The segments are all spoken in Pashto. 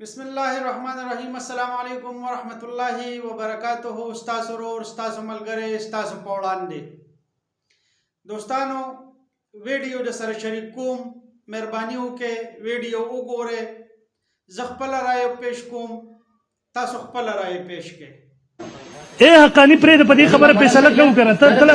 बिस्मिल्लाहिर्रहमानिर्रहीम अस्सलाम वालेकुम वरहमतुल्लाहि वबरकातुहु। उस्ताद और उस्ताद मलगरे उस्ताद पौड़ांडे दोस्तानो वीडियो द सर शरीक कुम मेहरबानी के वीडियो उगोरे जखपल राय पेश कुम तासु खपल राय पेश के ए हकानी प्रेद पदी खबर फैसला क्यों करा तला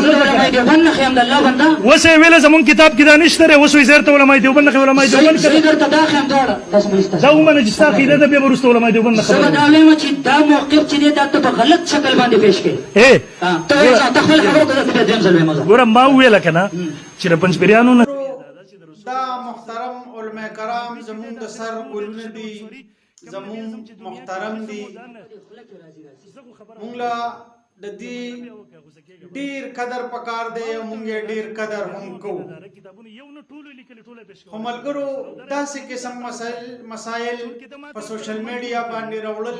वसे वेले जमन किताब की दानिश तरे वसो इजर तो उलमा देवबंद के उलमा देवबंद कर तदा खम दाड़ा दस मुस्ता जाऊ मन जिस्ता खीले द बेबरुस्त उलमा देवबंद सब दावे में छि दा मौकिफ छि दा तो गलत शक्ल बांधे पेश के ए तो तखल खबर को दे देम सलवे मजा गोरा मा वेला कना चिर पंच पेरियानो न दा मुहतरम उलमा कराम जमून द सर गुलनदी जमून मुहतरम दी मुंगला ददी डीर कदर पकार दे मुंगे डीर कदर हमको हमल करो दास किस्म मसाइल पर सोशल मीडिया बांधे रवड़ल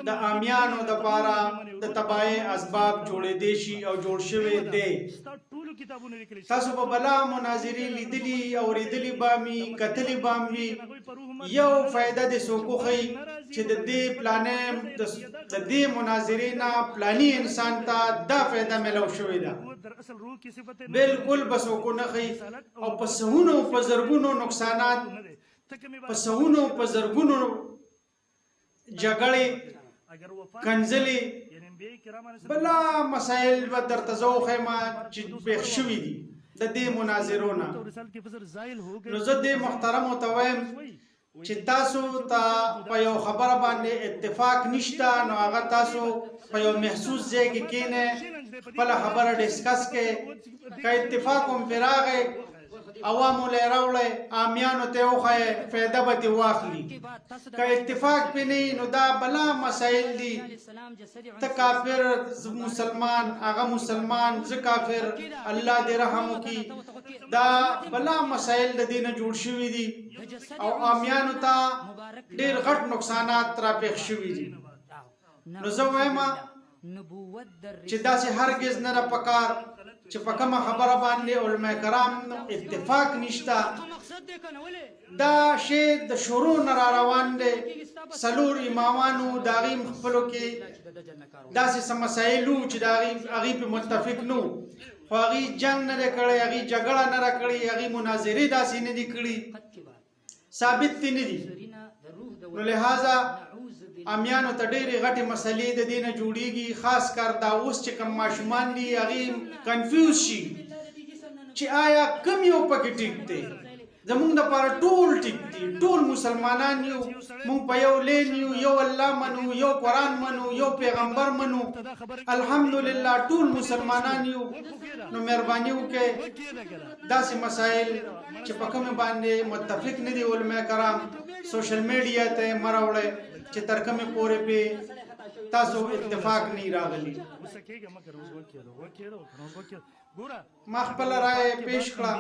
द आमियानो द पारा द तबाए असबाब जोड़े देशी और जोड़ शवे दे तासु बला मुनाजिरी लिदली और इदली बामी कतली बामी यो फायदा दे सोको खई چې د دې پلانم د دې مناظرینا پلانی انسان ته دا फायदा ملو شوې ده بالکل بسو کو نه خي او په سهونو په زرګونو نقصانات په سهونو په زرګونو جګړې کنځلې بلا مسائل و درته زوخه ما چې بخ شوې دي د دې مناظرونه نو زه دې محترم او تویم چې تاسو ته په یو خبره باندې اتفاق نشته نو هغه تاسو په یو محسوس ځای کې کینه خپل خبره ډیسکس کې که اتفاق هم پراغه عوامو له راوړې عامیانو ته وخه فایده به واخلي که اتفاق پې نه نو دا بلا مسائل دي ته کافر مسلمان هغه مسلمان ز کافر الله دې رحم وکړي دا بلا مسائل د دینه جوړ شوي دي او عامیانو ته ډېر غټ نقصانات را پېښ شوي دي نو زه وایم چې داسې هرگز نه را پکار چې په کومه خبره باندې علما کرام اتفاق نشته دا شی د شروع نه را روان دی سلور امامانو د هغې خپلو کې داسې مسایلو چې د هغې په متفق نو خو هغې جنګ نه دی کړی هغې جګړه نه را کړې هغې مناظرې داسې نه دي کړي ثابت دي نه دي نو لہذا امیانو ته ډېرې غټې مسلې د دې نه جوړېږي خاص کر دا اوس چې کوم ماشومان دي هغې کنفیوز شي چې آیا کوم یو پکې ټیک دی زمونږ دپاره ټول ټیک دي ټول مسلمانان یو مونږ په یو لین یو یو الله منو یو قرآن منو یو پیغمبر منو الحمدلله ټول مسلمانان یو نو مهرباني وکړئ داسې مسایل چې په کومې باندې متفق نه دي علما کرام سوشل میډیا ته مه راوړئ چې تر کومې پورې پې تاسو اتفاق نه راغلی ما خپل رائے پیش کړه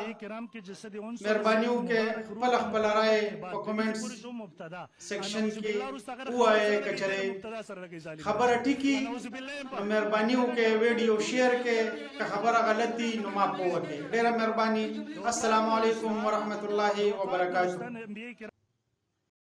مهرباني وکړئ خپل رائے په کومنټس سیکشن کې ووایئ که چېرې خبره ټیکي نو مهرباني وکړئ ویډیو شیر کړئ که خبره غلط دي نو ما پوه کړئ ډېره مهرباني السلام علیکم ورحمت الله وبرکاتہ